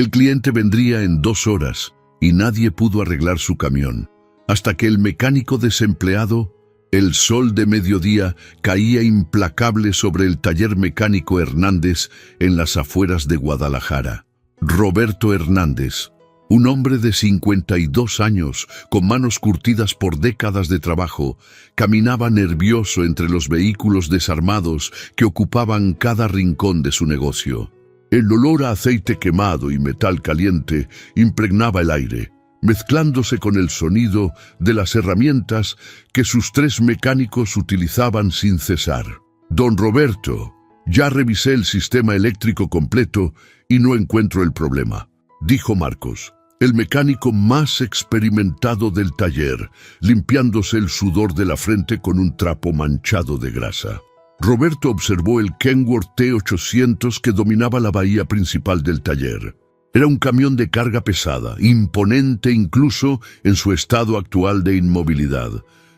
El cliente vendría en 2 horas y nadie pudo arreglar su camión, hasta que el mecánico desempleado, el sol de mediodía, caía implacable sobre el taller mecánico Hernández en las afueras de Guadalajara. Roberto Hernández, un hombre de 52 años, con manos curtidas por décadas de trabajo, caminaba nervioso entre los vehículos desarmados que ocupaban cada rincón de su negocio. El olor a aceite quemado y metal caliente impregnaba el aire, mezclándose con el sonido de las herramientas que sus 3 mecánicos utilizaban sin cesar. «Don Roberto, ya revisé el sistema eléctrico completo y no encuentro el problema», dijo Marcos, el mecánico más experimentado del taller, limpiándose el sudor de la frente con un trapo manchado de grasa. Roberto observó el Kenworth T800 que dominaba la bahía principal del taller. Era un camión de carga pesada, imponente incluso en su estado actual de inmovilidad.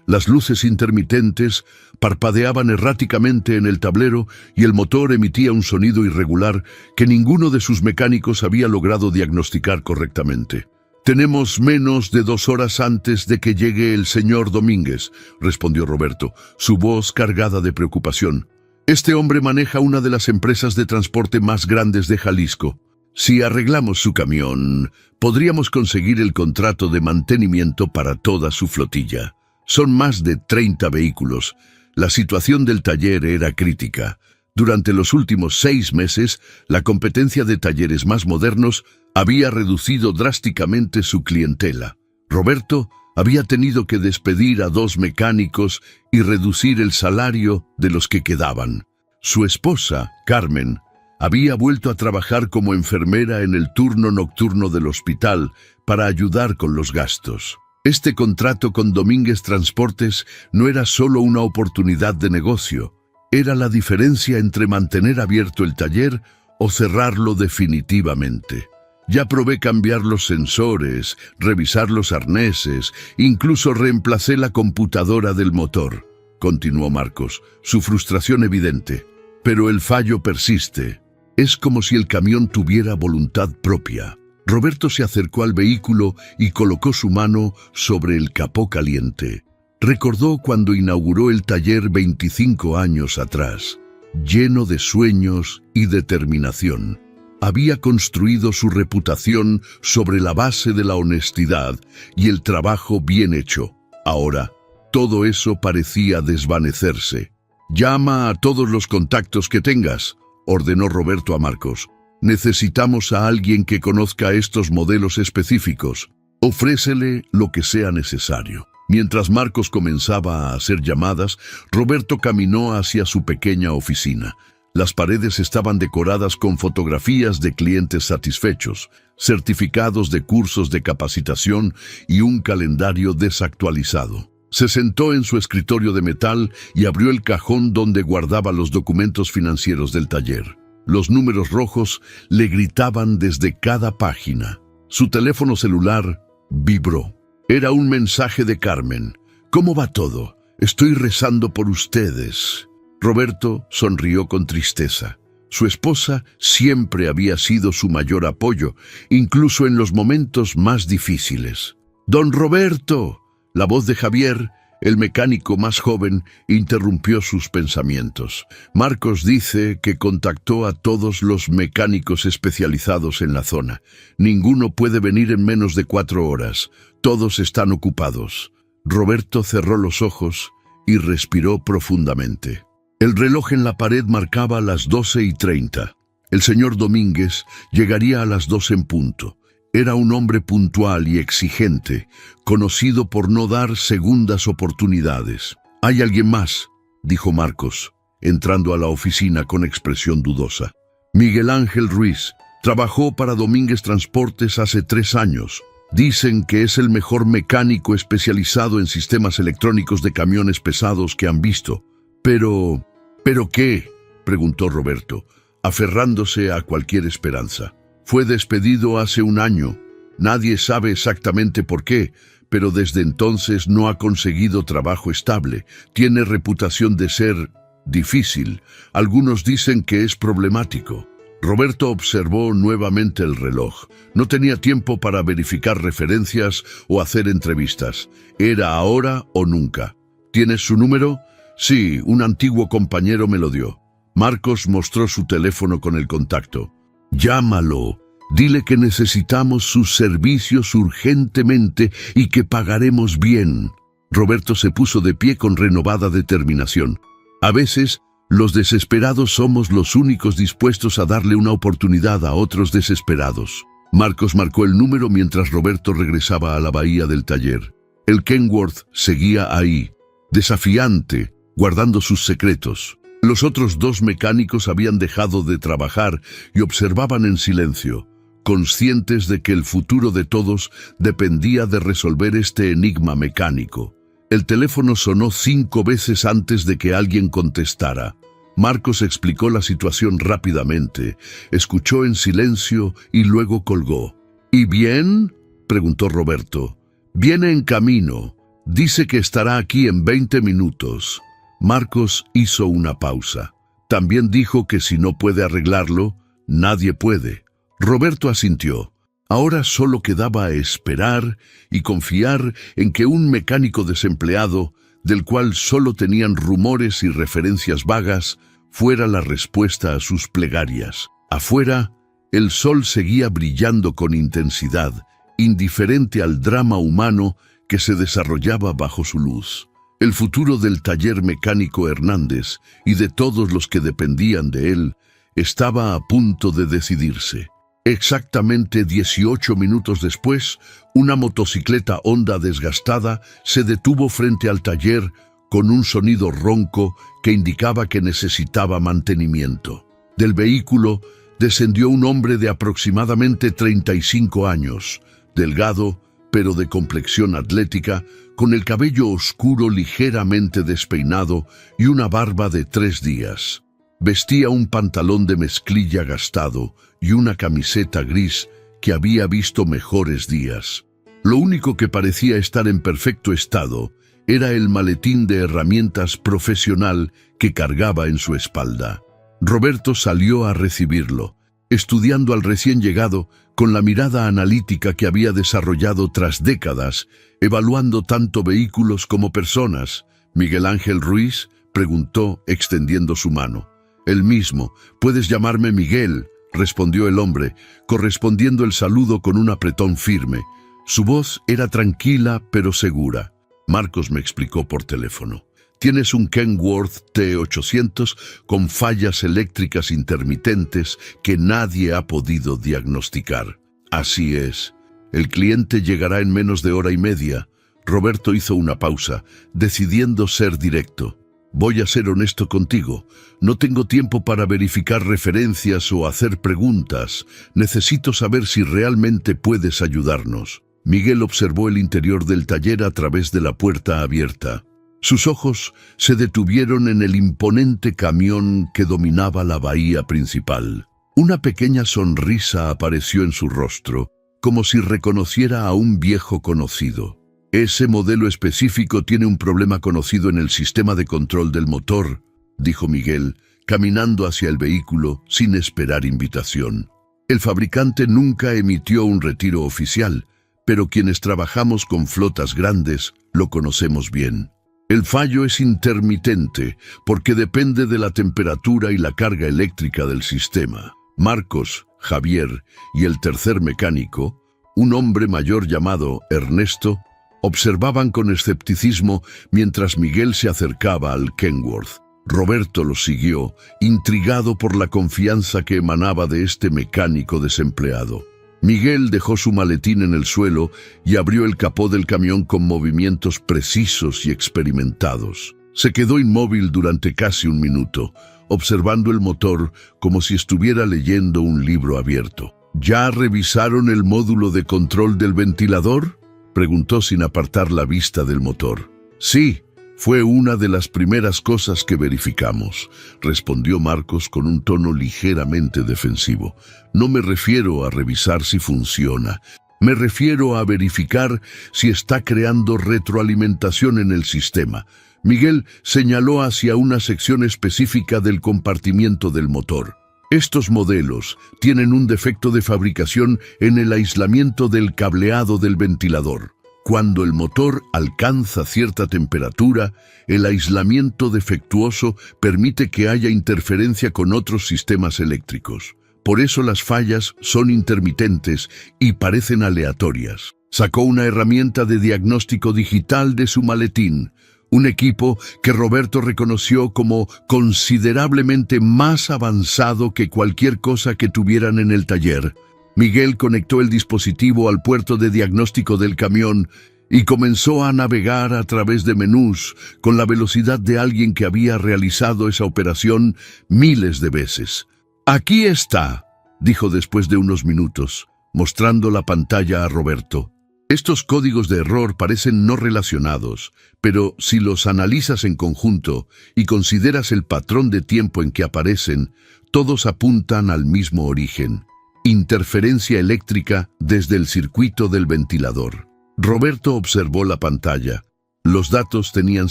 Las luces intermitentes parpadeaban erráticamente en el tablero y el motor emitía un sonido irregular que ninguno de sus mecánicos había logrado diagnosticar correctamente. «Tenemos menos de 2 horas antes de que llegue el señor Domínguez», respondió Roberto, su voz cargada de preocupación. «Este hombre maneja una de las empresas de transporte más grandes de Jalisco. Si arreglamos su camión, podríamos conseguir el contrato de mantenimiento para toda su flotilla. Son más de 30 vehículos. La situación del taller era crítica. Durante los últimos 6 meses, la competencia de talleres más modernos había reducido drásticamente su clientela. Roberto había tenido que despedir a 2 mecánicos y reducir el salario de los que quedaban. Su esposa, Carmen, había vuelto a trabajar como enfermera en el turno nocturno del hospital para ayudar con los gastos. Este contrato con Domínguez Transportes no era solo una oportunidad de negocio, era la diferencia entre mantener abierto el taller o cerrarlo definitivamente. Ya probé cambiar los sensores, revisar los arneses, incluso reemplacé la computadora del motor, continuó Marcos, su frustración evidente. Pero el fallo persiste. Es como si el camión tuviera voluntad propia. Roberto se acercó al vehículo y colocó su mano sobre el capó caliente. Recordó cuando inauguró el taller 25 años atrás, lleno de sueños y determinación. Había construido su reputación sobre la base de la honestidad y el trabajo bien hecho. Ahora, todo eso parecía desvanecerse. «Llama a todos los contactos que tengas», ordenó Roberto a Marcos. «Necesitamos a alguien que conozca estos modelos específicos. Ofrécele lo que sea necesario». Mientras Marcos comenzaba a hacer llamadas, Roberto caminó hacia su pequeña oficina. Las paredes estaban decoradas con fotografías de clientes satisfechos, certificados de cursos de capacitación y un calendario desactualizado. Se sentó en su escritorio de metal y abrió el cajón donde guardaba los documentos financieros del taller. Los números rojos le gritaban desde cada página. Su teléfono celular vibró. Era un mensaje de Carmen. «¿Cómo va todo? Estoy rezando por ustedes». Roberto sonrió con tristeza. Su esposa siempre había sido su mayor apoyo, incluso en los momentos más difíciles. «Don Roberto», la voz de Javier, el mecánico más joven, interrumpió sus pensamientos. «Marcos dice que contactó a todos los mecánicos especializados en la zona. Ninguno puede venir en menos de 4 horas. Todos están ocupados». Roberto cerró los ojos y respiró profundamente. El reloj en la pared marcaba las 12:30. El señor Domínguez llegaría a las 2 en punto. Era un hombre puntual y exigente, conocido por no dar segundas oportunidades. «¿Hay alguien más?», dijo Marcos, entrando a la oficina con expresión dudosa. «Miguel Ángel Ruiz. Trabajó para Domínguez Transportes hace 3 años. Dicen que es el mejor mecánico especializado en sistemas electrónicos de camiones pesados que han visto. ¿Pero qué?», preguntó Roberto, aferrándose a cualquier esperanza. «Fue despedido hace 1 año. Nadie sabe exactamente por qué, pero desde entonces no ha conseguido trabajo estable. Tiene reputación de ser difícil. Algunos dicen que es problemático». Roberto observó nuevamente el reloj. No tenía tiempo para verificar referencias o hacer entrevistas. Era ahora o nunca. ¿Tienes su número? Sí, un antiguo compañero me lo dio. Marcos mostró su teléfono con el contacto. Llámalo. Dile que necesitamos sus servicios urgentemente y que pagaremos bien. Roberto se puso de pie con renovada determinación. A veces, los desesperados somos los únicos dispuestos a darle una oportunidad a otros desesperados. Marcos marcó el número mientras Roberto regresaba a la bahía del taller. El Kenworth seguía ahí, desafiante, guardando sus secretos. Los otros dos mecánicos habían dejado de trabajar y observaban en silencio, conscientes de que el futuro de todos dependía de resolver este enigma mecánico. El teléfono sonó 5 veces antes de que alguien contestara. Marcos explicó la situación rápidamente, escuchó en silencio y luego colgó. ¿Y bien?, preguntó Roberto. Viene en camino. Dice que estará aquí en 20 minutos. Marcos hizo una pausa. También dijo que si no puede arreglarlo, nadie puede. Roberto asintió. Ahora solo quedaba esperar y confiar en que un mecánico desempleado, del cual solo tenían rumores y referencias vagas, fuera la respuesta a sus plegarias. Afuera, el sol seguía brillando con intensidad, indiferente al drama humano que se desarrollaba bajo su luz. El futuro del taller mecánico Hernández y de todos los que dependían de él estaba a punto de decidirse. Exactamente 18 minutos después, una motocicleta Honda desgastada se detuvo frente al taller con un sonido ronco que indicaba que necesitaba mantenimiento. Del vehículo descendió un hombre de aproximadamente 35 años, delgado, pero de complexión atlética, con el cabello oscuro ligeramente despeinado y una barba de 3 días. Vestía un pantalón de mezclilla gastado y una camiseta gris que había visto mejores días. Lo único que parecía estar en perfecto estado era el maletín de herramientas profesional que cargaba en su espalda. Roberto salió a recibirlo, estudiando al recién llegado con la mirada analítica que había desarrollado tras décadas, evaluando tanto vehículos como personas. «¿Miguel Ángel Ruiz?», preguntó, extendiendo su mano. «El mismo. Puedes llamarme Miguel», respondió el hombre, correspondiendo el saludo con un apretón firme. Su voz era tranquila pero segura. Marcos me explicó por teléfono. «Tienes un Kenworth T800 con fallas eléctricas intermitentes que nadie ha podido diagnosticar». «Así es. El cliente llegará en menos de hora y media». Roberto hizo una pausa, decidiendo ser directo. «Voy a ser honesto contigo. No tengo tiempo para verificar referencias o hacer preguntas. Necesito saber si realmente puedes ayudarnos». Miguel observó el interior del taller a través de la puerta abierta. Sus ojos se detuvieron en el imponente camión que dominaba la bahía principal. Una pequeña sonrisa apareció en su rostro, como si reconociera a un viejo conocido. «Ese modelo específico tiene un problema conocido en el sistema de control del motor», dijo Miguel, caminando hacia el vehículo sin esperar invitación. «El fabricante nunca emitió un retiro oficial, pero quienes trabajamos con flotas grandes lo conocemos bien. El fallo es intermitente porque depende de la temperatura y la carga eléctrica del sistema». Marcos, Javier y el tercer mecánico, un hombre mayor llamado Ernesto, observaban con escepticismo mientras Miguel se acercaba al Kenworth. Roberto lo siguió, intrigado por la confianza que emanaba de este mecánico desempleado. Miguel dejó su maletín en el suelo y abrió el capó del camión con movimientos precisos y experimentados. Se quedó inmóvil durante casi un minuto, observando el motor como si estuviera leyendo un libro abierto. «¿Ya revisaron el módulo de control del ventilador?», preguntó sin apartar la vista del motor. «Sí, fue una de las primeras cosas que verificamos», respondió Marcos con un tono ligeramente defensivo. «No me refiero a revisar si funciona. Me refiero a verificar si está creando retroalimentación en el sistema». Miguel señaló hacia una sección específica del compartimiento del motor. Estos modelos tienen un defecto de fabricación en el aislamiento del cableado del ventilador. Cuando el motor alcanza cierta temperatura, el aislamiento defectuoso permite que haya interferencia con otros sistemas eléctricos. Por eso las fallas son intermitentes y parecen aleatorias. Sacó una herramienta de diagnóstico digital de su maletín, un equipo que Roberto reconoció como considerablemente más avanzado que cualquier cosa que tuvieran en el taller. Miguel conectó el dispositivo al puerto de diagnóstico del camión y comenzó a navegar a través de menús con la velocidad de alguien que había realizado esa operación miles de veces. «Aquí está», dijo después de unos minutos, mostrando la pantalla a Roberto. Estos códigos de error parecen no relacionados, pero si los analizas en conjunto y consideras el patrón de tiempo en que aparecen, todos apuntan al mismo origen: interferencia eléctrica desde el circuito del ventilador. Roberto observó la pantalla. Los datos tenían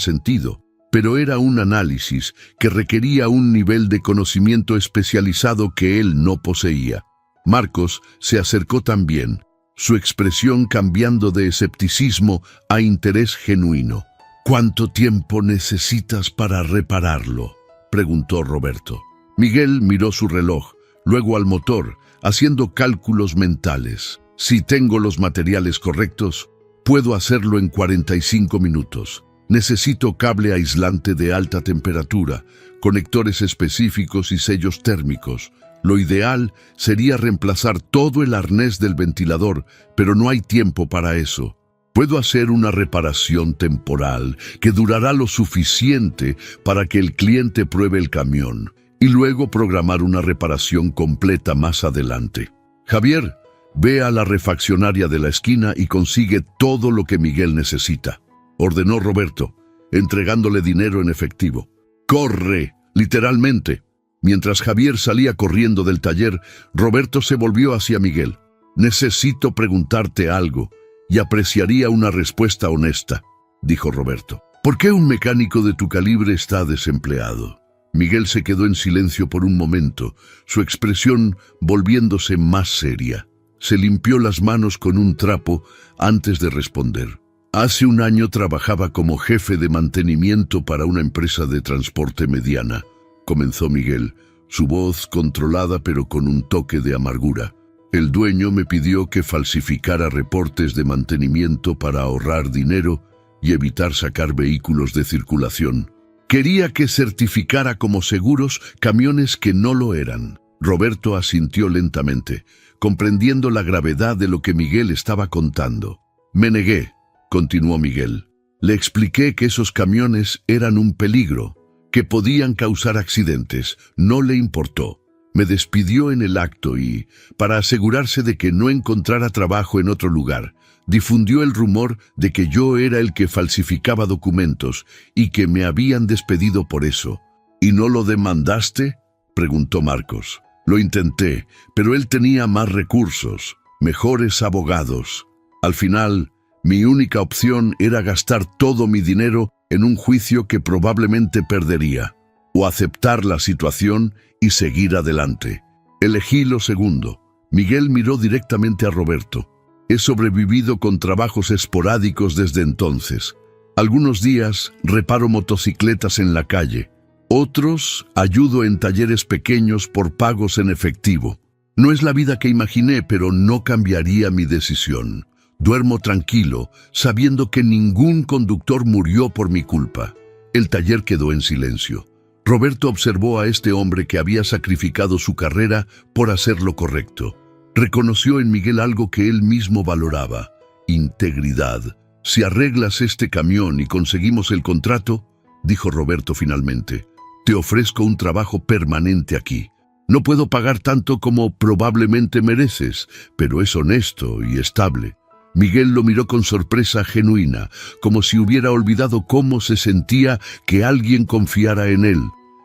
sentido, pero era un análisis que requería un nivel de conocimiento especializado que él no poseía. Marcos se acercó también, su expresión cambiando de escepticismo a interés genuino. «¿Cuánto tiempo necesitas para repararlo?», preguntó Roberto. Miguel miró su reloj, luego al motor, haciendo cálculos mentales. «Si tengo los materiales correctos, puedo hacerlo en 45 minutos. Necesito cable aislante de alta temperatura, conectores específicos y sellos térmicos. Lo ideal sería reemplazar todo el arnés del ventilador, pero no hay tiempo para eso. Puedo hacer una reparación temporal que durará lo suficiente para que el cliente pruebe el camión y luego programar una reparación completa más adelante. Javier, ve a la refaccionaria de la esquina y consigue todo lo que Miguel necesita», ordenó Roberto, entregándole dinero en efectivo. «¡Corre!», literalmente. Mientras Javier salía corriendo del taller, Roberto se volvió hacia Miguel. «Necesito preguntarte algo y apreciaría una respuesta honesta», dijo Roberto. «¿Por qué un mecánico de tu calibre está desempleado?». Miguel se quedó en silencio por un momento, su expresión volviéndose más seria. Se limpió las manos con un trapo antes de responder. «Hace un año trabajaba como jefe de mantenimiento para una empresa de transporte mediana», comenzó Miguel, su voz controlada pero con un toque de amargura. «El dueño me pidió que falsificara reportes de mantenimiento para ahorrar dinero y evitar sacar vehículos de circulación. Quería que certificara como seguros camiones que no lo eran». Roberto asintió lentamente, comprendiendo la gravedad de lo que Miguel estaba contando. «Me negué», continuó Miguel. «Le expliqué que esos camiones eran un peligro, que podían causar accidentes. No le importó. Me despidió en el acto y, para asegurarse de que no encontrara trabajo en otro lugar, difundió el rumor de que yo era el que falsificaba documentos y que me habían despedido por eso». «¿Y no lo demandaste?», preguntó Marcos. «Lo intenté, pero él tenía más recursos, mejores abogados. Al final, mi única opción era gastar todo mi dinero en un juicio que probablemente perdería, o aceptar la situación y seguir adelante. Elegí lo segundo». Miguel miró directamente a Roberto. «He sobrevivido con trabajos esporádicos desde entonces. Algunos días reparo motocicletas en la calle. Otros ayudo en talleres pequeños por pagos en efectivo. No es la vida que imaginé, pero no cambiaría mi decisión. Duermo tranquilo, sabiendo que ningún conductor murió por mi culpa». El taller quedó en silencio. Roberto observó a este hombre que había sacrificado su carrera por hacer lo correcto. Reconoció en Miguel algo que él mismo valoraba: integridad. «Si arreglas este camión y conseguimos el contrato», dijo Roberto finalmente, «te ofrezco un trabajo permanente aquí. No puedo pagar tanto como probablemente mereces, pero es honesto y estable». Miguel lo miró con sorpresa genuina, como si hubiera olvidado cómo se sentía que alguien confiara en él.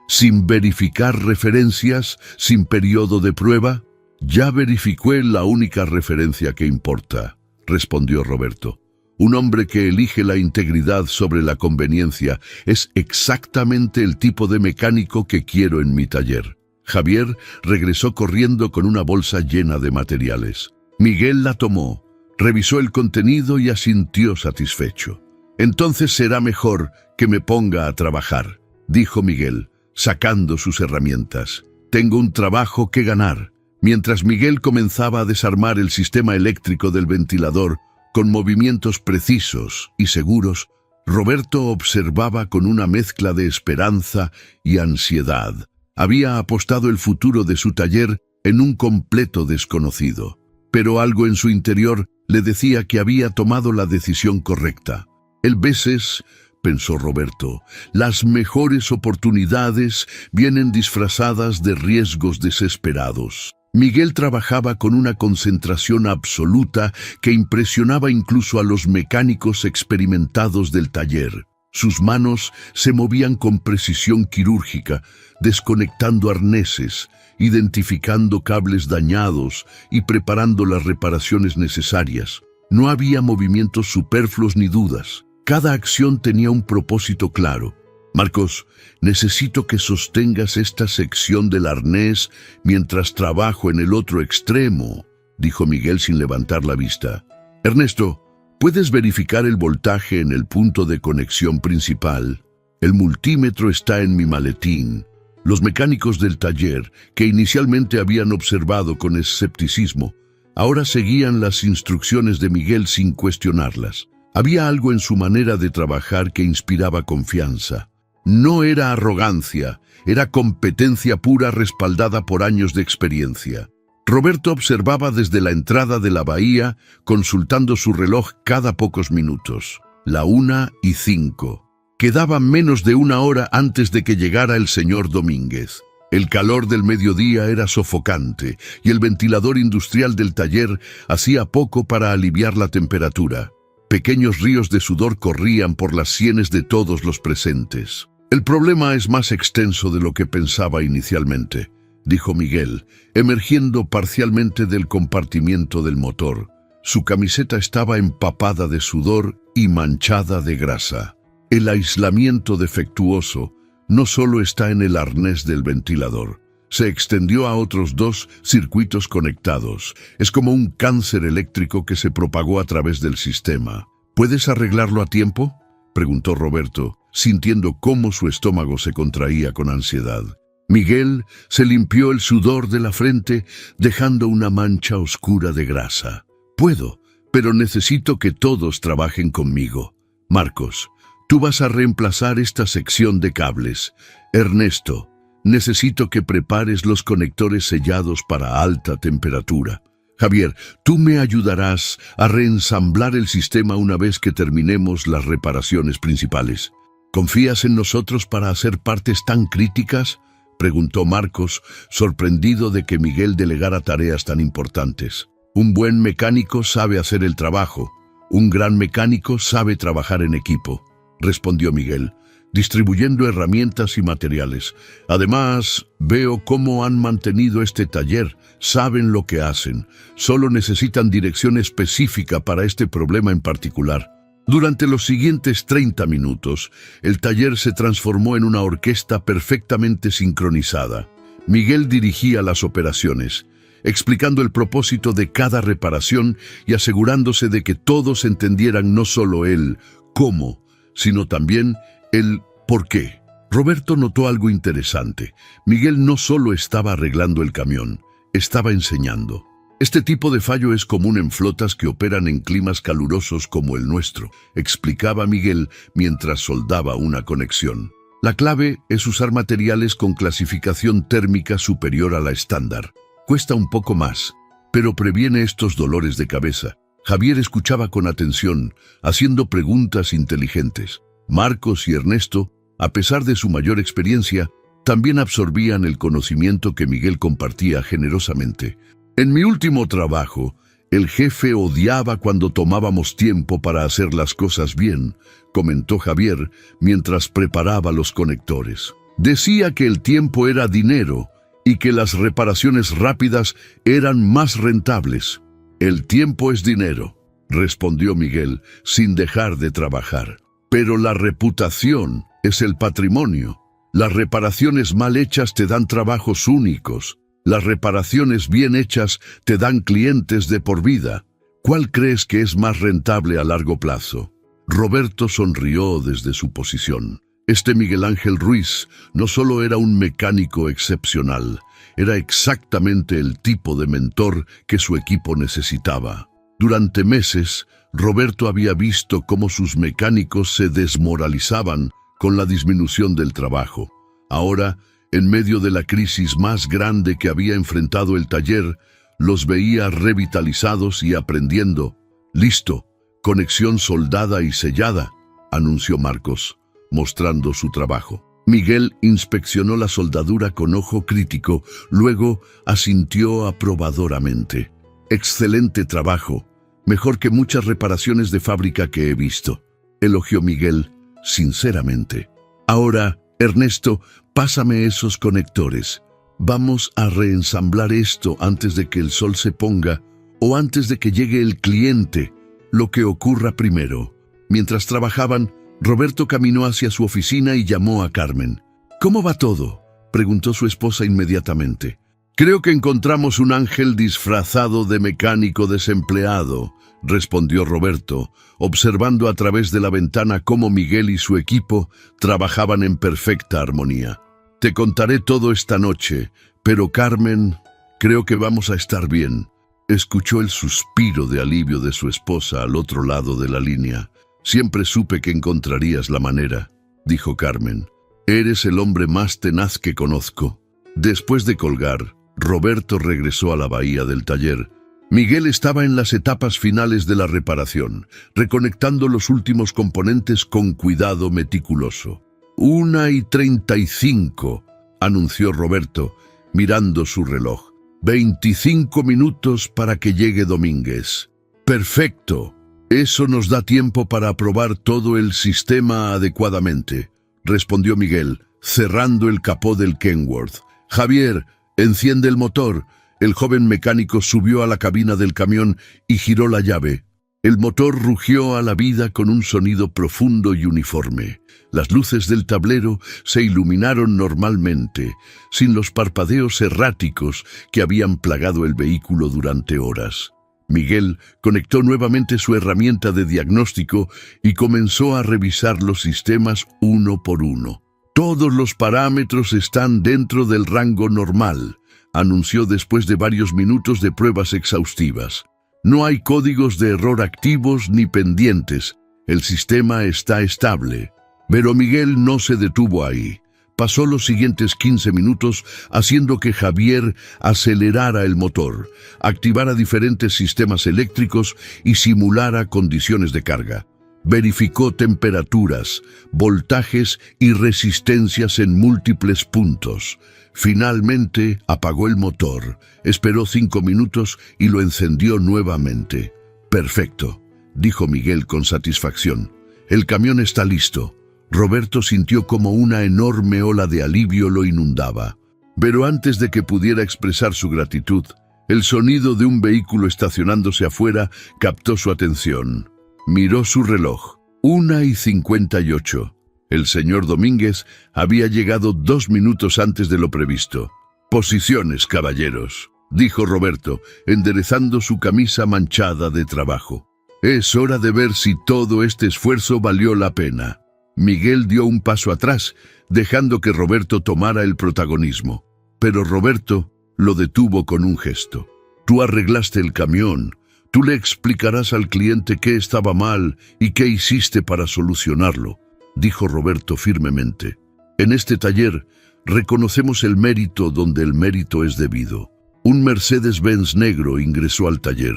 «¿Sin verificar referencias, sin periodo de prueba?». «Ya verificé la única referencia que importa», respondió Roberto. «Un hombre que elige la integridad sobre la conveniencia es exactamente el tipo de mecánico que quiero en mi taller». Javier regresó corriendo con una bolsa llena de materiales. Miguel la tomó, revisó el contenido y asintió satisfecho. «Entonces será mejor que me ponga a trabajar», dijo Miguel, sacando sus herramientas. «Tengo un trabajo que ganar». Mientras Miguel comenzaba a desarmar el sistema eléctrico del ventilador con movimientos precisos y seguros, Roberto observaba con una mezcla de esperanza y ansiedad. Había apostado el futuro de su taller en un completo desconocido, pero algo en su interior le decía que había tomado la decisión correcta. «El veces», pensó Roberto, «las mejores oportunidades vienen disfrazadas de riesgos desesperados». Miguel trabajaba con una concentración absoluta que impresionaba incluso a los mecánicos experimentados del taller. Sus manos se movían con precisión quirúrgica, desconectando arneses, identificando cables dañados y preparando las reparaciones necesarias. No había movimientos superfluos ni dudas. Cada acción tenía un propósito claro. «Marcos, necesito que sostengas esta sección del arnés mientras trabajo en el otro extremo», dijo Miguel sin levantar la vista. «Ernesto, ¿puedes verificar el voltaje en el punto de conexión principal? El multímetro está en mi maletín». Los mecánicos del taller, que inicialmente habían observado con escepticismo, ahora seguían las instrucciones de Miguel sin cuestionarlas. Había algo en su manera de trabajar que inspiraba confianza. No era arrogancia, era competencia pura respaldada por años de experiencia. Roberto observaba desde la entrada de la bahía, consultando su reloj cada pocos minutos. 1:05. Quedaba menos de una hora antes de que llegara el señor Domínguez. El calor del mediodía era sofocante y el ventilador industrial del taller hacía poco para aliviar la temperatura. Pequeños ríos de sudor corrían por las sienes de todos los presentes. «El problema es más extenso de lo que pensaba inicialmente», dijo Miguel, emergiendo parcialmente del compartimiento del motor. Su camiseta estaba empapada de sudor y manchada de grasa. «El aislamiento defectuoso no solo está en el arnés del ventilador, se extendió a otros 2 circuitos conectados. Es como un cáncer eléctrico que se propagó a través del sistema». «¿Puedes arreglarlo a tiempo?», preguntó Roberto, sintiendo cómo su estómago se contraía con ansiedad. Miguel se limpió el sudor de la frente, dejando una mancha oscura de grasa. «Puedo, pero necesito que todos trabajen conmigo. Marcos, tú vas a reemplazar esta sección de cables. Ernesto, necesito que prepares los conectores sellados para alta temperatura. Javier, tú me ayudarás a reensamblar el sistema una vez que terminemos las reparaciones principales». «¿Confías en nosotros para hacer partes tan críticas?», preguntó Marcos, sorprendido de que Miguel delegara tareas tan importantes. «Un buen mecánico sabe hacer el trabajo. Un gran mecánico sabe trabajar en equipo», respondió Miguel, distribuyendo herramientas y materiales. «Además, veo cómo han mantenido este taller. Saben lo que hacen. Solo necesitan dirección específica para este problema en particular». Durante los siguientes 30 minutos, el taller se transformó en una orquesta perfectamente sincronizada. Miguel dirigía las operaciones, explicando el propósito de cada reparación y asegurándose de que todos entendieran no solo el cómo, sino también el por qué. Roberto notó algo interesante. Miguel no solo estaba arreglando el camión, estaba enseñando. «Este tipo de fallo es común en flotas que operan en climas calurosos como el nuestro», explicaba Miguel mientras soldaba una conexión. «La clave es usar materiales con clasificación térmica superior a la estándar. Cuesta un poco más, pero previene estos dolores de cabeza». Javier escuchaba con atención, haciendo preguntas inteligentes. Marcos y Ernesto, a pesar de su mayor experiencia, también absorbían el conocimiento que Miguel compartía generosamente. «En mi último trabajo, el jefe odiaba cuando tomábamos tiempo para hacer las cosas bien», comentó Javier mientras preparaba los conectores. «Decía que el tiempo era dinero y que las reparaciones rápidas eran más rentables». «El tiempo es dinero», respondió Miguel sin dejar de trabajar. «Pero la reputación es el patrimonio. Las reparaciones mal hechas te dan trabajos únicos. Las reparaciones bien hechas te dan clientes de por vida. ¿Cuál crees que es más rentable a largo plazo? Roberto sonrió desde su posición. Este Miguel Ángel Ruiz no solo era un mecánico excepcional, era exactamente el tipo de mentor que su equipo necesitaba. Durante meses, Roberto había visto cómo sus mecánicos se desmoralizaban con la disminución del trabajo. Ahora, en medio de la crisis más grande que había enfrentado el taller, los veía revitalizados y aprendiendo. «Listo, conexión soldada y sellada», anunció Marcos, mostrando su trabajo. Miguel inspeccionó la soldadura con ojo crítico, luego asintió aprobadoramente. «Excelente trabajo, mejor que muchas reparaciones de fábrica que he visto», elogió Miguel sinceramente. «Ahora, Ernesto, pásame esos conectores. Vamos a reensamblar esto antes de que el sol se ponga o antes de que llegue el cliente, lo que ocurra primero». Mientras trabajaban, Roberto caminó hacia su oficina y llamó a Carmen. «¿Cómo va todo?», preguntó su esposa inmediatamente. «Creo que encontramos un ángel disfrazado de mecánico desempleado», respondió Roberto, observando a través de la ventana cómo Miguel y su equipo trabajaban en perfecta armonía. «Te contaré todo esta noche, pero Carmen, creo que vamos a estar bien». Escuchó el suspiro de alivio de su esposa al otro lado de la línea. «Siempre supe que encontrarías la manera», dijo Carmen. «Eres el hombre más tenaz que conozco». Después de colgar, Roberto regresó a la bahía del taller. Miguel estaba en las etapas finales de la reparación, reconectando los últimos componentes con cuidado meticuloso. 1:35, anunció Roberto, mirando su reloj. 25 minutos para que llegue Domínguez. «Perfecto. Eso nos da tiempo para probar todo el sistema adecuadamente», respondió Miguel, cerrando el capó del Kenworth. «Javier, enciende el motor». El joven mecánico subió a la cabina del camión y giró la llave. El motor rugió a la vida con un sonido profundo y uniforme. Las luces del tablero se iluminaron normalmente, sin los parpadeos erráticos que habían plagado el vehículo durante horas. Miguel conectó nuevamente su herramienta de diagnóstico y comenzó a revisar los sistemas uno por uno. «Todos los parámetros están dentro del rango normal», anunció después de varios minutos de pruebas exhaustivas. «No hay códigos de error activos ni pendientes. El sistema está estable». Pero Miguel no se detuvo ahí. Pasó los siguientes 15 minutos haciendo que Javier acelerara el motor, activara diferentes sistemas eléctricos y simulara condiciones de carga. Verificó temperaturas, voltajes y resistencias en múltiples puntos. Finalmente apagó el motor, esperó 5 minutos y lo encendió nuevamente. «Perfecto», dijo Miguel con satisfacción. «El camión está listo». Roberto sintió como una enorme ola de alivio lo inundaba. Pero antes de que pudiera expresar su gratitud, el sonido de un vehículo estacionándose afuera captó su atención. Miró su reloj. 1:58. El señor Domínguez había llegado 2 minutos antes de lo previsto. «Posiciones, caballeros», dijo Roberto, enderezando su camisa manchada de trabajo. «Es hora de ver si todo este esfuerzo valió la pena». Miguel dio un paso atrás, dejando que Roberto tomara el protagonismo. Pero Roberto lo detuvo con un gesto. «Tú arreglaste el camión. Tú le explicarás al cliente qué estaba mal y qué hiciste para solucionarlo», dijo Roberto firmemente. «En este taller reconocemos el mérito donde el mérito es debido». Un Mercedes-Benz negro ingresó al taller.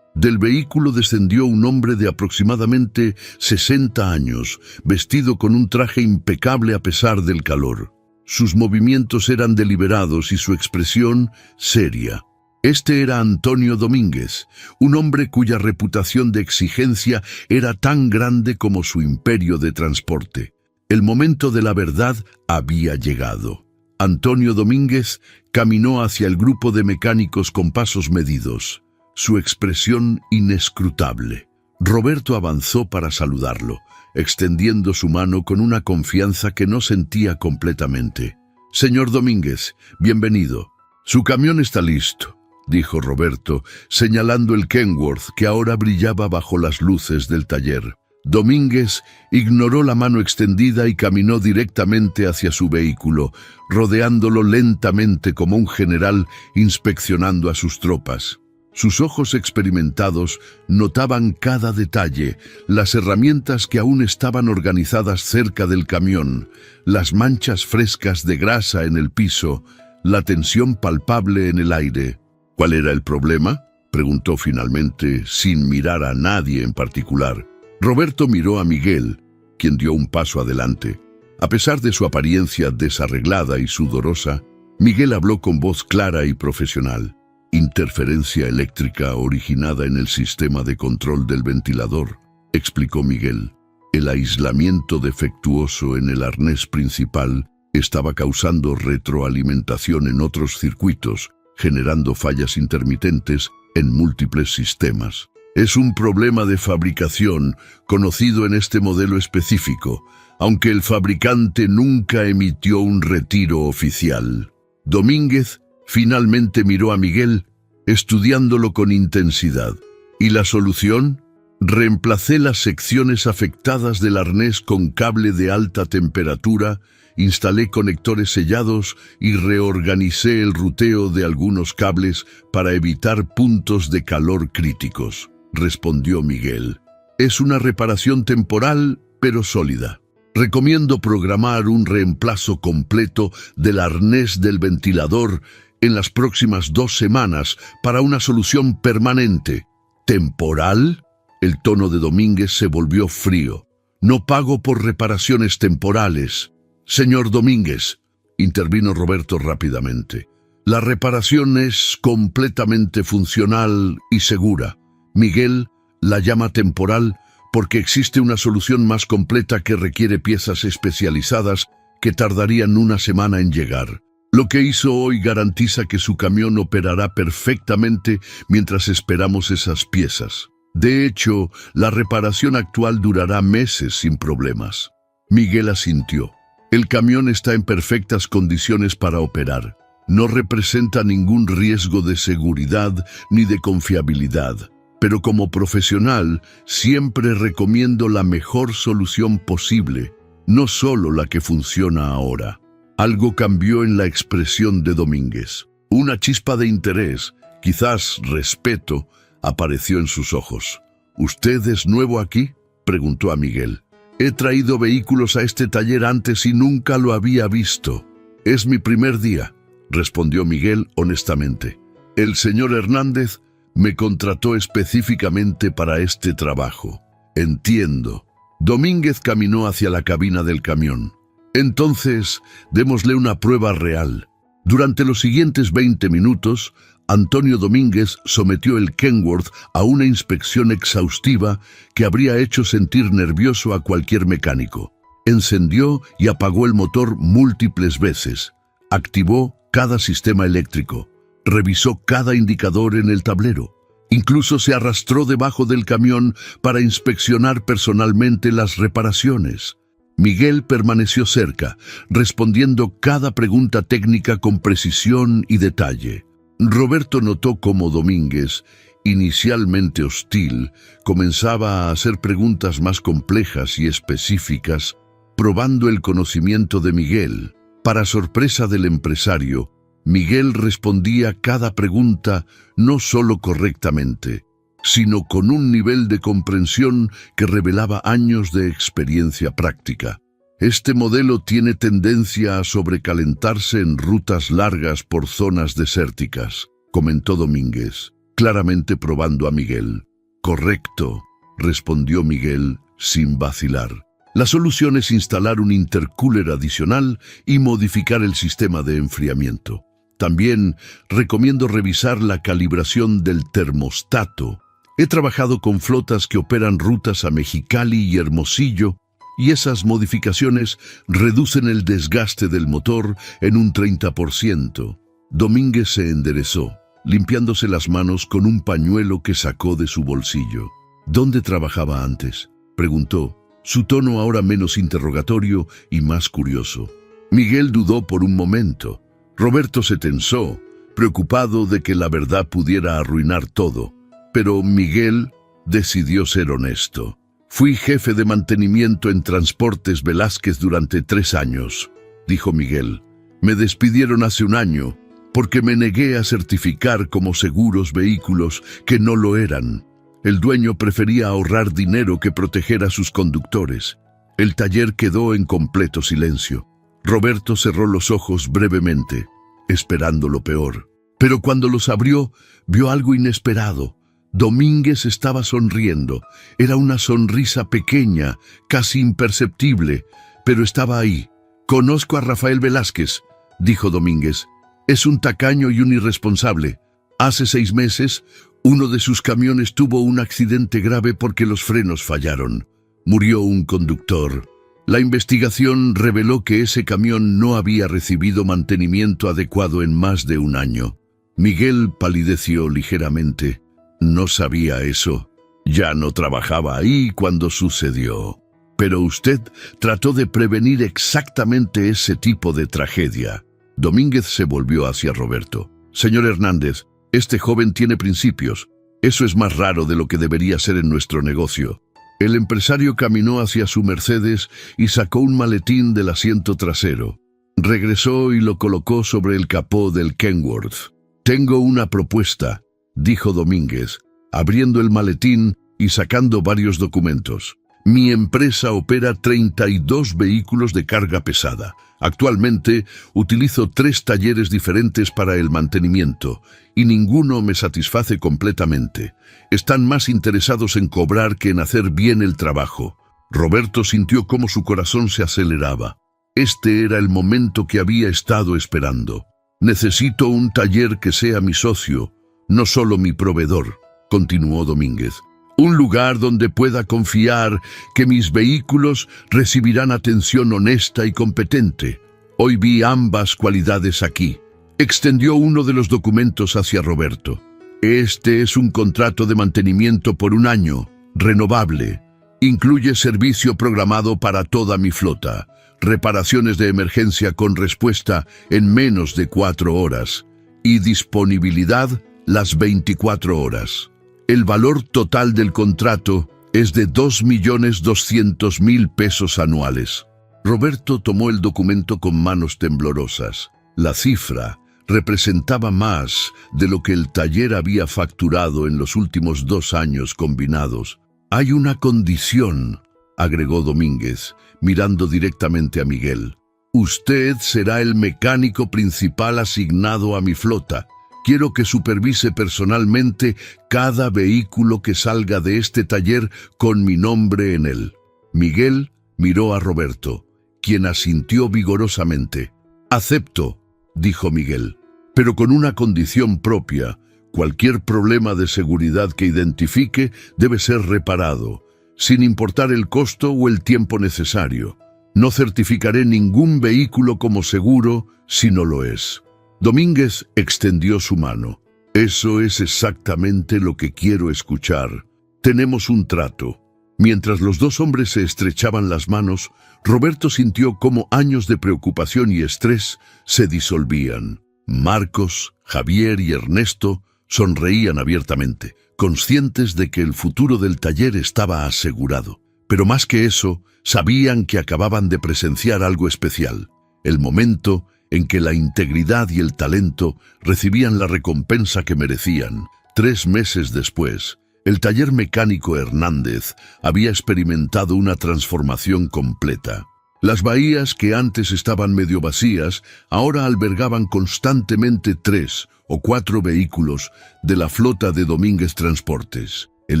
Del vehículo descendió un hombre de aproximadamente 60 años, vestido con un traje impecable a pesar del calor. Sus movimientos eran deliberados y su expresión seria. Este era Antonio Domínguez, un hombre cuya reputación de exigencia era tan grande como su imperio de transporte. El momento de la verdad había llegado. Antonio Domínguez caminó hacia el grupo de mecánicos con pasos medidos, su expresión inescrutable. Roberto avanzó para saludarlo, extendiendo su mano con una confianza que no sentía completamente. «Señor Domínguez, bienvenido. Su camión está listo», dijo Roberto, señalando el Kenworth que ahora brillaba bajo las luces del taller. Domínguez ignoró la mano extendida y caminó directamente hacia su vehículo, rodeándolo lentamente como un general inspeccionando a sus tropas. Sus ojos experimentados notaban cada detalle, las herramientas que aún estaban organizadas cerca del camión, las manchas frescas de grasa en el piso, la tensión palpable en el aire. «¿Cuál era el problema?», preguntó finalmente, sin mirar a nadie en particular. Roberto miró a Miguel, quien dio un paso adelante. A pesar de su apariencia desarreglada y sudorosa, Miguel habló con voz clara y profesional. «Interferencia eléctrica originada en el sistema de control del ventilador», explicó Miguel. «El aislamiento defectuoso en el arnés principal estaba causando retroalimentación en otros circuitos, generando fallas intermitentes en múltiples sistemas. Es un problema de fabricación conocido en este modelo específico, aunque el fabricante nunca emitió un retiro oficial». Domínguez finalmente miró a Miguel, estudiándolo con intensidad. «¿Y la solución?». «Reemplacé las secciones afectadas del arnés con cable de alta temperatura, instalé conectores sellados y reorganicé el ruteo de algunos cables para evitar puntos de calor críticos», respondió Miguel. «Es una reparación temporal, pero sólida. Recomiendo programar un reemplazo completo del arnés del ventilador en las próximas 2 semanas para una solución permanente». «¿Temporal?». El tono de Domínguez se volvió frío. «No pago por reparaciones temporales». «Señor Domínguez», intervino Roberto rápidamente, «la reparación es completamente funcional y segura. Miguel la llama temporal porque existe una solución más completa que requiere piezas especializadas que tardarían 1 semana en llegar. Lo que hizo hoy garantiza que su camión operará perfectamente mientras esperamos esas piezas. De hecho, la reparación actual durará meses sin problemas». Miguel asintió. «El camión está en perfectas condiciones para operar. No representa ningún riesgo de seguridad ni de confiabilidad. Pero como profesional, siempre recomiendo la mejor solución posible, no solo la que funciona ahora». Algo cambió en la expresión de Domínguez. Una chispa de interés, quizás respeto, apareció en sus ojos. «¿Usted es nuevo aquí?», preguntó a Miguel. «He traído vehículos a este taller antes y nunca lo había visto». «Es mi primer día», respondió Miguel honestamente. «El señor Hernández me contrató específicamente para este trabajo». «Entiendo». Domínguez caminó hacia la cabina del camión. «Entonces, démosle una prueba real». Durante los siguientes 20 minutos, Antonio Domínguez sometió el Kenworth a una inspección exhaustiva que habría hecho sentir nervioso a cualquier mecánico. Encendió y apagó el motor múltiples veces. Activó cada sistema eléctrico. Revisó cada indicador en el tablero. Incluso se arrastró debajo del camión para inspeccionar personalmente las reparaciones. Miguel permaneció cerca, respondiendo cada pregunta técnica con precisión y detalle. Roberto notó cómo Domínguez, inicialmente hostil, comenzaba a hacer preguntas más complejas y específicas, probando el conocimiento de Miguel. Para sorpresa del empresario, Miguel respondía cada pregunta no solo correctamente, sino con un nivel de comprensión que revelaba años de experiencia práctica. «Este modelo tiene tendencia a sobrecalentarse en rutas largas por zonas desérticas», comentó Domínguez, claramente probando a Miguel. «Correcto», respondió Miguel sin vacilar. «La solución es instalar un intercooler adicional y modificar el sistema de enfriamiento. También recomiendo revisar la calibración del termostato. He trabajado con flotas que operan rutas a Mexicali y Hermosillo, y esas modificaciones reducen el desgaste del motor en un 30%. Domínguez se enderezó, limpiándose las manos con un pañuelo que sacó de su bolsillo. ¿Dónde trabajaba antes?, preguntó, su tono ahora menos interrogatorio y más curioso. Miguel dudó por un momento. Roberto se tensó, preocupado de que la verdad pudiera arruinar todo. Pero Miguel decidió ser honesto. Fui jefe de mantenimiento en Transportes Velázquez durante 3 años, dijo Miguel. Me despidieron hace 1 año porque me negué a certificar como seguros vehículos que no lo eran. El dueño prefería ahorrar dinero que proteger a sus conductores. El taller quedó en completo silencio. Roberto cerró los ojos brevemente, esperando lo peor. Pero cuando los abrió, vio algo inesperado. Domínguez estaba sonriendo. Era una sonrisa pequeña, casi imperceptible, pero estaba ahí. «Conozco a Rafael Velázquez», dijo Domínguez. «Es un tacaño y un irresponsable. Hace 6 meses, uno de sus camiones tuvo un accidente grave porque los frenos fallaron. Murió un conductor. La investigación reveló que ese camión no había recibido mantenimiento adecuado en más de 1 año». Miguel palideció ligeramente. No sabía eso. Ya no trabajaba ahí cuando sucedió. Pero usted trató de prevenir exactamente ese tipo de tragedia. Domínguez se volvió hacia Roberto. «Señor Hernández, este joven tiene principios. Eso es más raro de lo que debería ser en nuestro negocio». El empresario caminó hacia su Mercedes y sacó un maletín del asiento trasero. Regresó y lo colocó sobre el capó del Kenworth. «Tengo una propuesta», dijo Domínguez, abriendo el maletín y sacando varios documentos. «Mi empresa opera 32 vehículos de carga pesada. Actualmente utilizo 3 talleres diferentes para el mantenimiento y ninguno me satisface completamente. Están más interesados en cobrar que en hacer bien el trabajo». Roberto sintió cómo su corazón se aceleraba. Este era el momento que había estado esperando. «Necesito un taller que sea mi socio, no solo mi proveedor», continuó Domínguez. «Un lugar donde pueda confiar que mis vehículos recibirán atención honesta y competente. Hoy vi ambas cualidades aquí». Extendió uno de los documentos hacia Roberto. «Este es un contrato de mantenimiento por 1 año, renovable. Incluye servicio programado para toda mi flota, reparaciones de emergencia con respuesta en menos de 4 horas y disponibilidad las 24 horas. El valor total del contrato es de 2.200.000 pesos anuales». Roberto tomó el documento con manos temblorosas. La cifra representaba más de lo que el taller había facturado en los últimos 2 años combinados. «Hay una condición», agregó Domínguez, mirando directamente a Miguel. «Usted será el mecánico principal asignado a mi flota. Quiero que supervise personalmente cada vehículo que salga de este taller con mi nombre en él». Miguel miró a Roberto, quien asintió vigorosamente. «Acepto», dijo Miguel, «pero con una condición propia. Cualquier problema de seguridad que identifique debe ser reparado, sin importar el costo o el tiempo necesario. No certificaré ningún vehículo como seguro si no lo es». Domínguez extendió su mano. «Eso es exactamente lo que quiero escuchar. Tenemos un trato». Mientras los 2 hombres se estrechaban las manos, Roberto sintió cómo años de preocupación y estrés se disolvían. Marcos, Javier y Ernesto sonreían abiertamente, conscientes de que el futuro del taller estaba asegurado. Pero más que eso, sabían que acababan de presenciar algo especial. El momento en que la integridad y el talento recibían la recompensa que merecían. 3 meses después, el taller mecánico Hernández había experimentado una transformación completa. Las bahías que antes estaban medio vacías, ahora albergaban constantemente 3 o 4 vehículos de la flota de Domínguez Transportes. El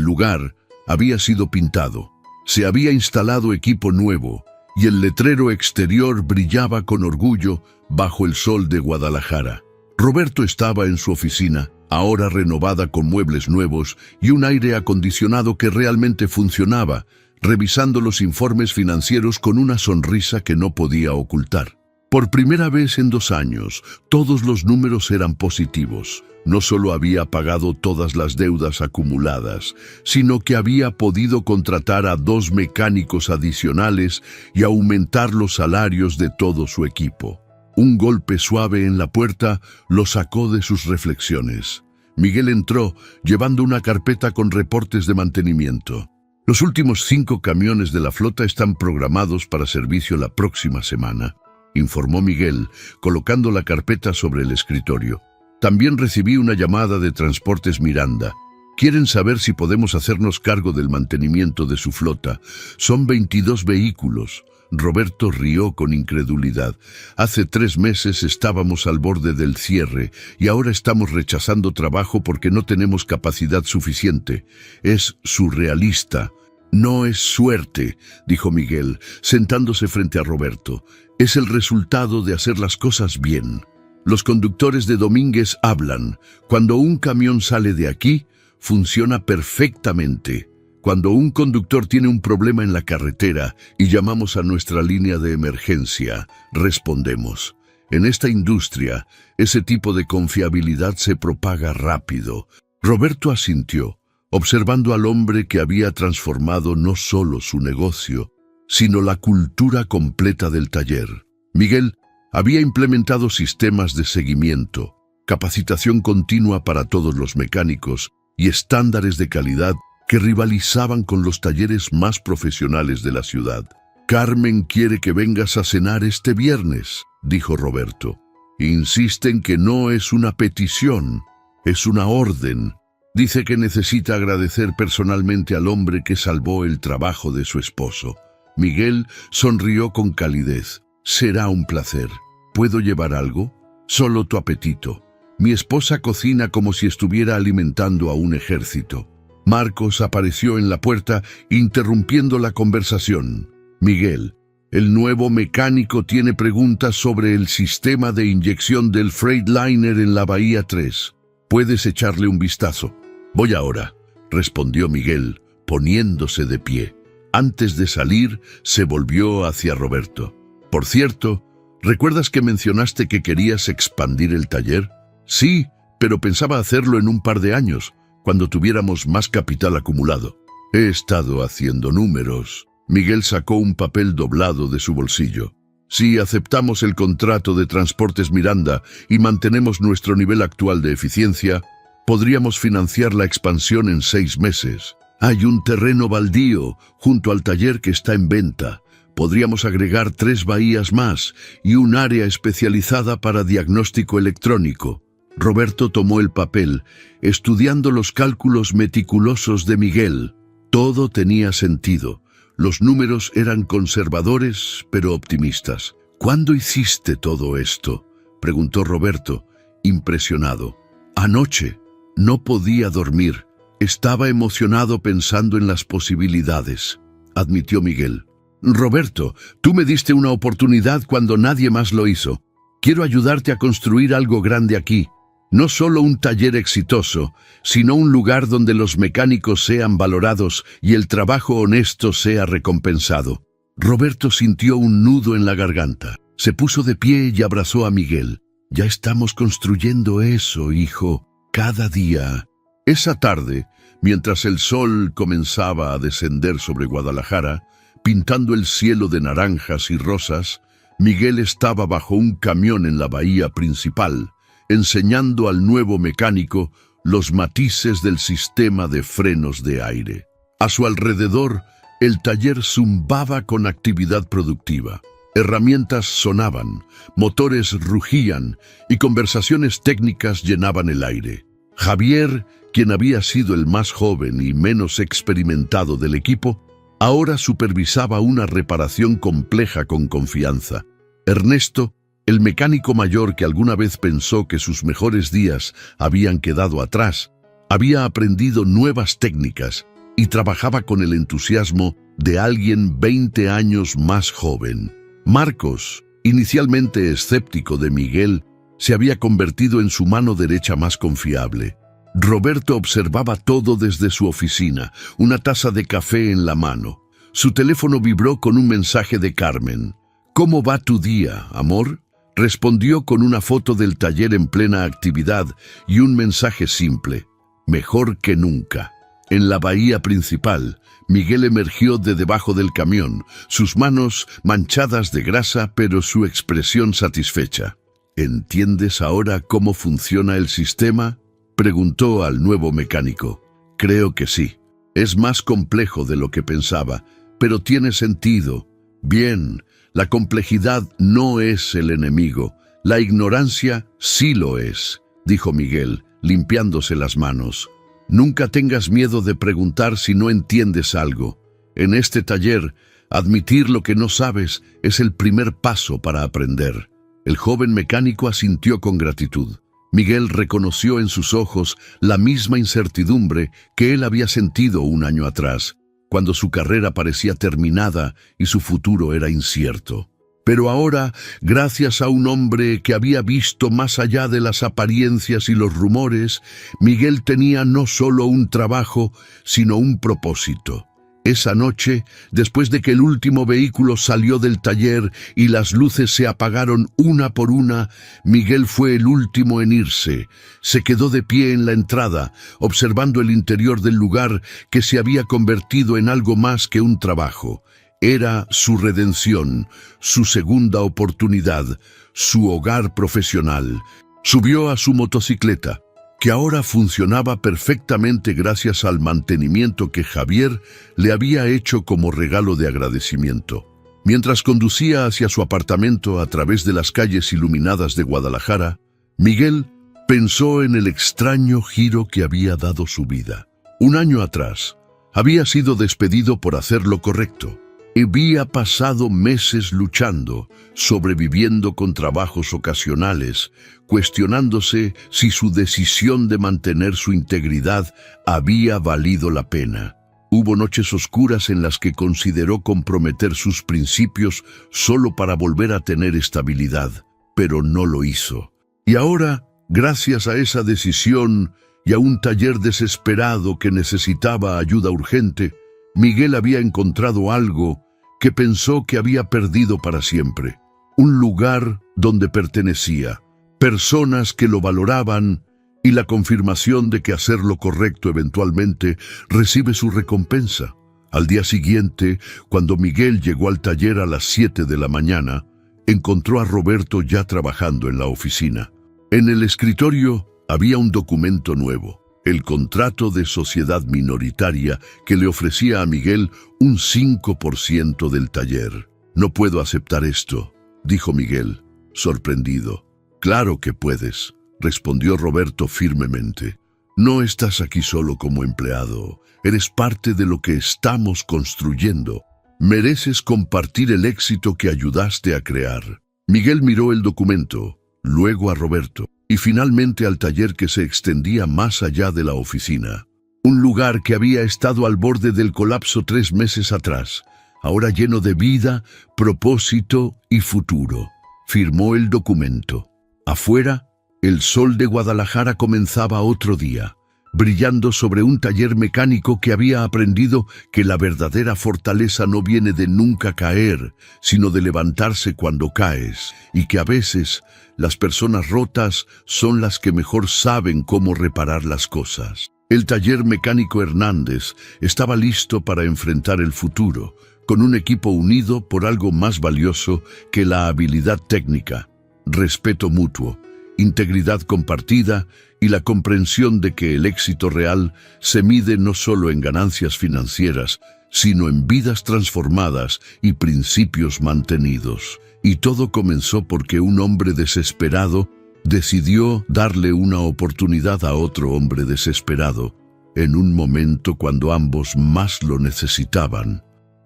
lugar había sido pintado, se había instalado equipo nuevo y el letrero exterior brillaba con orgullo bajo el sol de Guadalajara. Roberto estaba en su oficina, ahora renovada con muebles nuevos y un aire acondicionado que realmente funcionaba, revisando los informes financieros con una sonrisa que no podía ocultar. Por primera vez en 2 años, todos los números eran positivos. No solo había pagado todas las deudas acumuladas, sino que había podido contratar a 2 mecánicos adicionales y aumentar los salarios de todo su equipo. Un golpe suave en la puerta lo sacó de sus reflexiones. Miguel entró, llevando una carpeta con reportes de mantenimiento. Los últimos 5 camiones de la flota están programados para servicio la próxima semana, informó Miguel, colocando la carpeta sobre el escritorio. También recibí una llamada de Transportes Miranda. Quieren saber si podemos hacernos cargo del mantenimiento de su flota. Son 22 vehículos. Roberto rió con incredulidad. Hace 3 meses estábamos al borde del cierre y ahora estamos rechazando trabajo porque no tenemos capacidad suficiente. Es surrealista. No es suerte, dijo Miguel, sentándose frente a Roberto. Es el resultado de hacer las cosas bien. Los conductores de Domínguez hablan. Cuando un camión sale de aquí, funciona perfectamente. Cuando un conductor tiene un problema en la carretera y llamamos a nuestra línea de emergencia, respondemos. En esta industria, ese tipo de confiabilidad se propaga rápido. Roberto asintió, observando al hombre que había transformado no solo su negocio, sino la cultura completa del taller. Miguel había implementado sistemas de seguimiento, capacitación continua para todos los mecánicos y estándares de calidad que rivalizaban con los talleres más profesionales de la ciudad. Carmen quiere que vengas a cenar este viernes, dijo Roberto. Insisten que no es una petición, es una orden. Dice que necesita agradecer personalmente al hombre que salvó el trabajo de su esposo. Miguel sonrió con calidez. Será un placer. ¿Puedo llevar algo? Solo tu apetito. Mi esposa cocina como si estuviera alimentando a un ejército. Marcos apareció en la puerta, interrumpiendo la conversación. Miguel, el nuevo mecánico tiene preguntas sobre el sistema de inyección del Freightliner en la Bahía 3. Puedes echarle un vistazo. Voy ahora, respondió Miguel, poniéndose de pie. Antes de salir, se volvió hacia Roberto. Por cierto, ¿recuerdas que mencionaste que querías expandir el taller? Sí, pero pensaba hacerlo en un par de años, cuando tuviéramos más capital acumulado. He estado haciendo números. Miguel sacó un papel doblado de su bolsillo. Si aceptamos el contrato de Transportes Miranda y mantenemos nuestro nivel actual de eficiencia, podríamos financiar la expansión en 6 meses. Hay un terreno baldío junto al taller que está en venta. Podríamos agregar 3 bahías más y un área especializada para diagnóstico electrónico. Roberto tomó el papel, estudiando los cálculos meticulosos de Miguel. Todo tenía sentido. Los números eran conservadores, pero optimistas. ¿Cuándo hiciste todo esto?, preguntó Roberto, impresionado. Anoche. No podía dormir. Estaba emocionado pensando en las posibilidades, admitió Miguel. Roberto, tú me diste una oportunidad cuando nadie más lo hizo. Quiero ayudarte a construir algo grande aquí. No solo un taller exitoso, sino un lugar donde los mecánicos sean valorados y el trabajo honesto sea recompensado. Roberto sintió un nudo en la garganta. Se puso de pie y abrazó a Miguel. Ya estamos construyendo eso, hijo, cada día. Esa tarde, mientras el sol comenzaba a descender sobre Guadalajara, pintando el cielo de naranjas y rosas, Miguel estaba bajo un camión en la bahía principal, enseñando al nuevo mecánico los matices del sistema de frenos de aire. A su alrededor, el taller zumbaba con actividad productiva. Herramientas sonaban, motores rugían y conversaciones técnicas llenaban el aire. Javier, quien había sido el más joven y menos experimentado del equipo, ahora supervisaba una reparación compleja con confianza. Ernesto, el mecánico mayor que alguna vez pensó que sus mejores días habían quedado atrás, había aprendido nuevas técnicas y trabajaba con el entusiasmo de alguien 20 años más joven. Marcos, inicialmente escéptico de Miguel, se había convertido en su mano derecha más confiable. Roberto observaba todo desde su oficina, una taza de café en la mano. Su teléfono vibró con un mensaje de Carmen. «¿Cómo va tu día, amor?», respondió con una foto del taller en plena actividad y un mensaje simple: «Mejor que nunca». En la bahía principal, Miguel emergió de debajo del camión, sus manos manchadas de grasa, pero su expresión satisfecha. «¿Entiendes ahora cómo funciona el sistema?», preguntó al nuevo mecánico. «Creo que sí. Es más complejo de lo que pensaba, pero tiene sentido». «Bien, la complejidad no es el enemigo, la ignorancia sí lo es», dijo Miguel, limpiándose las manos. «Nunca tengas miedo de preguntar si no entiendes algo. En este taller, admitir lo que no sabes es el primer paso para aprender». El joven mecánico asintió con gratitud. Miguel reconoció en sus ojos la misma incertidumbre que él había sentido un año atrás, cuando su carrera parecía terminada y su futuro era incierto. Pero ahora, gracias a un hombre que había visto más allá de las apariencias y los rumores, Miguel tenía no solo un trabajo, sino un propósito. Esa noche, después de que el último vehículo salió del taller y las luces se apagaron una por una, Miguel fue el último en irse. Se quedó de pie en la entrada, observando el interior del lugar que se había convertido en algo más que un trabajo. Era su redención, su segunda oportunidad, su hogar profesional. Subió a su motocicleta, que ahora funcionaba perfectamente gracias al mantenimiento que Javier le había hecho como regalo de agradecimiento. Mientras conducía hacia su apartamento a través de las calles iluminadas de Guadalajara, Miguel pensó en el extraño giro que había dado su vida. Un año atrás, había sido despedido por hacer lo correcto. Había pasado meses luchando, sobreviviendo con trabajos ocasionales, cuestionándose si su decisión de mantener su integridad había valido la pena. Hubo noches oscuras en las que consideró comprometer sus principios solo para volver a tener estabilidad, pero no lo hizo. Y ahora, gracias a esa decisión y a un taller desesperado que necesitaba ayuda urgente, Miguel había encontrado algo que pensó que había perdido para siempre. Un lugar donde pertenecía, personas que lo valoraban y la confirmación de que hacer lo correcto eventualmente recibe su recompensa. Al día siguiente, cuando Miguel llegó al taller a las 7 de la mañana, encontró a Roberto ya trabajando en la oficina. En el escritorio había un documento nuevo: el contrato de sociedad minoritaria que le ofrecía a Miguel un 5% del taller. «No puedo aceptar esto», dijo Miguel, sorprendido. «Claro que puedes», respondió Roberto firmemente. «No estás aquí solo como empleado, eres parte de lo que estamos construyendo. Mereces compartir el éxito que ayudaste a crear». Miguel miró el documento, luego a Roberto, y finalmente al taller que se extendía más allá de la oficina. Un lugar que había estado al borde del colapso 3 meses atrás, ahora lleno de vida, propósito y futuro. Firmó el documento. Afuera, el sol de Guadalajara comenzaba otro día, brillando sobre un taller mecánico que había aprendido que la verdadera fortaleza no viene de nunca caer, sino de levantarse cuando caes, y que a veces las personas rotas son las que mejor saben cómo reparar las cosas. El taller mecánico Hernández estaba listo para enfrentar el futuro, con un equipo unido por algo más valioso que la habilidad técnica: respeto mutuo, integridad compartida y la comprensión de que el éxito real se mide no solo en ganancias financieras, sino en vidas transformadas y principios mantenidos. Y todo comenzó porque un hombre desesperado decidió darle una oportunidad a otro hombre desesperado, en un momento cuando ambos más lo necesitaban.